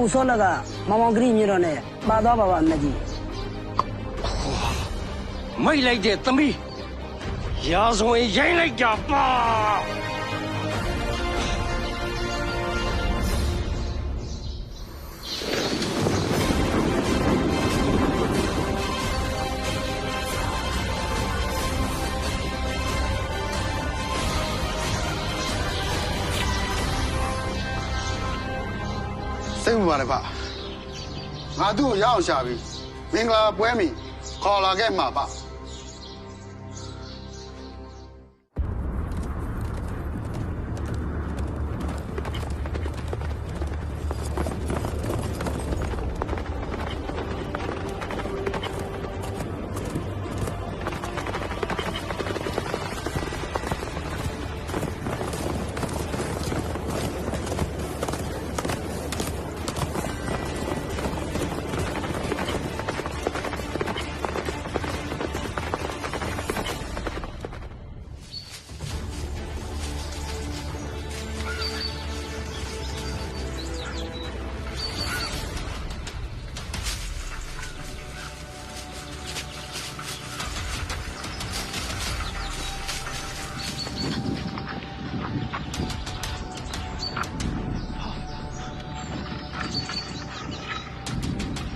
ဦးစောလကမောင်မောင်ဂရီမြေတော်နဲ့ပါသွားပါမကြီးမိတ်လိုက်တဲ့သမီးရာဇဝင်ရိုင်းလိုက်ကြပါစိတ်ဝင်ပါတယ်ဗျငါသူ့ကိုရအောင်ရှာပြီးမင်္ဂလာပွဲမီခေါ်လာခဲ့မှာပါ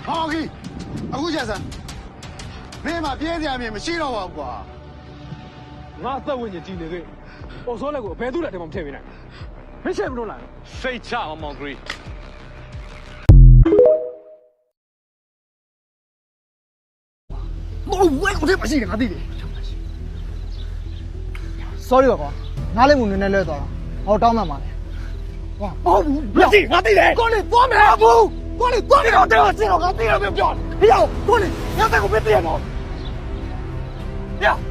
ဟောကြီးအခုချက်စမ်းမင်းမပြေးစရာမြင်မရှိတော့ပါဘူးကွာငါအသက်ဝင်ကြီးနေခဲ့။အော်စောလက်ကိုဘယ်သူ့လက်ထဲမှာမထည့်ပေးနိုင်။မင်းချက်မလို့လား။စိတ်ချအောင်မောင်ဂရီ။မဟုတ်ဝဲကိုထဲမှာရှိတယ်ငါသိတယ်။ sorry ပါကွာငါလည်းငုံနေနေလဲသွားတာဟောတောင်းမှမှာလေကွာမဟုတ်ဘူး။မသိငါသိတယ်။ကိုလေးသွားမယ်။ဘူး။ကိုလေးသွားနေတော့တဲ့ဆင်းတော့ငါသိရမယ်ပြော။ဟေ့ရောက်ကိုလေးငါတက်ကိုမသိရတော့။ရ။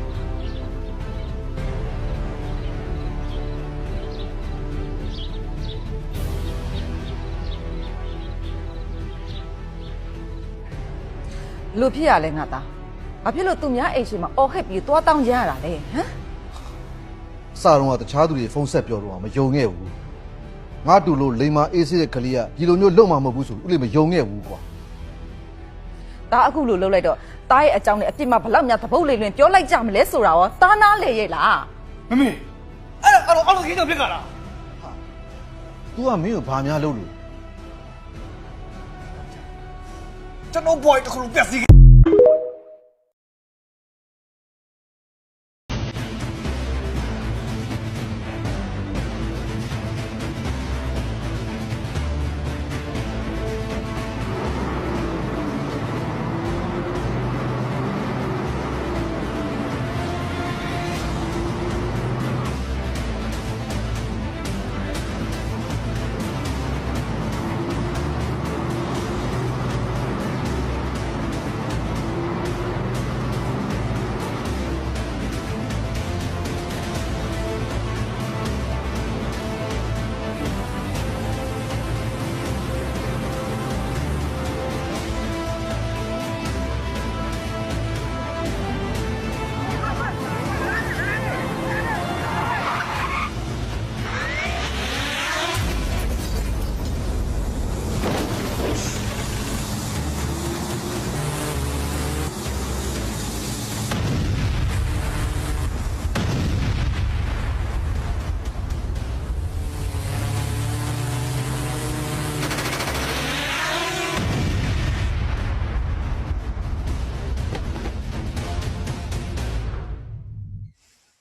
လူဖြစ်ရလဲငါသားဘာဖြစ်လို့သူများအိမ်ရှိမှာအော်ဟစ်ပြီးသွားတောင်းကြရတာလဲဟမ်စာတော့ကတခြားသူတွေဖုန်းဆက်ပြောတော့မယုံခဲ့ဘူးငါတူလို့လိမ္မာအေးဆေးတဲ့ကလေးကဒီလိုမျိုးလုံမှာမဟုတ်ဘူးဆိုဦးလေးမယုံခဲ့ဘူးကွာဒါအခုလို့လှုပ်လိုက်တော့တားရဲ့အကြောင်းနဲ့အပြစ်မှဘလောက်များသပုတ်လေးလွင်ပြောလိုက်ကြမလဲဆိုတာရောတားနာလေရဲ့လားမမေအဲ့တော့အော်လို့ခင်းတော့ဖြစ်ကြလား तू ကမင်းကိုဘာများလုပ်လို့ ကျွန်တော် boy တခုလုံးပြက်စီး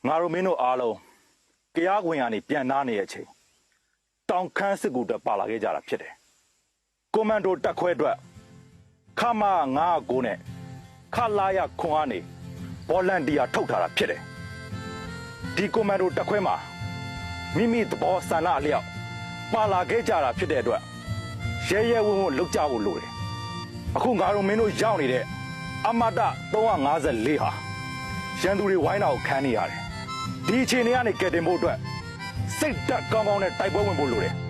ငါတို့မင်းတို့အားလုံးကြားဝင်ရနေပြန်နာနေတဲ့အချိန်တောင်ခမ်းစစ်ကူတက်ပါလာခဲ့ကြတာဖြစ်တယ်။ကွန်မန်ဒိုတက်ခွဲအတွက်ခမာ9နဲ့ခလာရခွန်အားနေဘောလန်တီယာထုတ်ထားတာဖြစ်တယ်။ဒီကွန်မန်ဒိုတက်ခွဲမှာမိမိသဘောဆန္ဒအလျောက်ပါလာခဲ့ကြတာဖြစ်တဲ့အတွက်ရဲရဲဝံ့ဝံ့လုပ်ကြဖို့လိုတယ်။အခုငါတို့မင်းတို့ရောက်နေတဲ့အမတ354ဟာရန်သူတွေဝိုင်းတာကိုခံနေရတယ်။ဒီအခြေအနေကနေကယ်တင်ဖို့အတွက်စိတ်တက်ကောင်းကောင်းနဲ့တိုက်ပွဲဝင်ဖို့လိုတယ်။